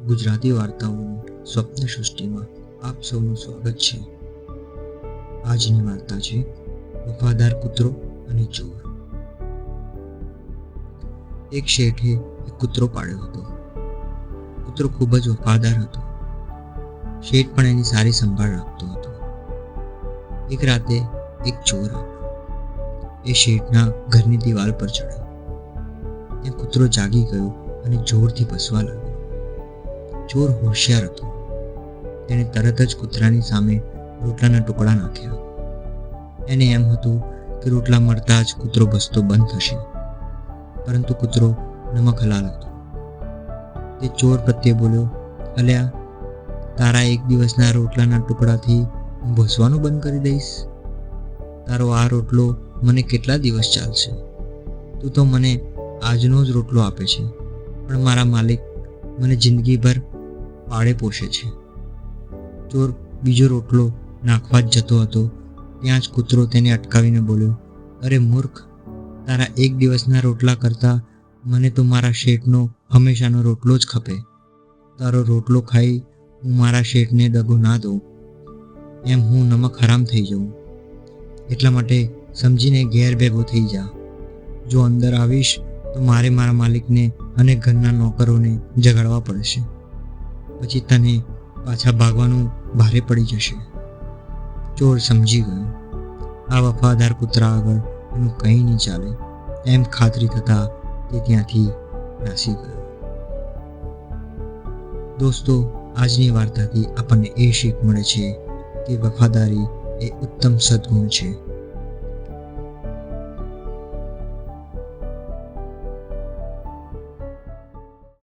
ગુજરાતી વાર્તાઓની સ્વપ્ન સૃષ્ટિમાં આપ સૌનું સ્વાગત છે. આજની વાર્તા છે વફાદાર કૂતરો અને ચોર. એક શેઠે એક કૂતરો પાળ્યો હતો. કૂતરો ખૂબ જ વફાદાર હતો. શેઠ પણ એની સારી સંભાળ રાખતો હતો. એક રાતે એક ચોર એ શેઠના ઘરની દિવાલ પર ચડ્યો. ત્યાં કૂતરો જાગી ગયો અને જોરથી ભસવા લાગ્યો. ચોર હોશિયાર હતો. તેણે તરત જ કૂતરાની સામે રોટલાના ટુકડા નાખ્યા. એને એમ હતું કે રોટલા મળતા જ કૂતરો ભસતો બંધ થશે, પરંતુ કૂતરો નમક હલાલ હતો. તે ચોર પ્રત્યે બોલ્યો, અલ્યા, તારા એક દિવસના રોટલાના ટુકડાથી હું ભસવાનું બંધ કરી દઈશ? તારો આ રોટલો મને કેટલા દિવસ ચાલશે? તું તો મને આજનો જ રોટલો આપે છે, પણ મારા માલિક મને જિંદગીભર પાળે પોષે છે. ચોર બીજો રોટલો નાખવા જ જતો હતો, ત્યાં જ કૂતરો તેને અટકાવીને બોલ્યો, અરે મૂર્ખ, તારા એક દિવસના રોટલા કરતાં મને તો મારા શેઠનો હંમેશાનો રોટલો જ ખપે. તારો રોટલો ખાઈ હું મારા શેઠને દગો ના દઉં, એમ હું નમક હરામ થઈ જાઉં. એટલા માટે સમજીને ઘેર ભેગો થઈ જા. જો અંદર આવીશ તો મારે મારા માલિકને અને ઘરના નોકરોને જગાડવા પડશે. પછી તને પાછા ભાગવાનું ભારે પડી જશે. ચોર સમજી ગયો, આ વફાદાર કૂતરા આગળ એનું કંઈ નહીં ચાલે, એમ ખાતરી થતાં તે ત્યાંથી નાસી ગયો. દોસ્તો, આજની વાર્તાથી આપણને એ શીખ મળે છે કે વફાદારી એ ઉત્તમ સદ્ગુણ છે.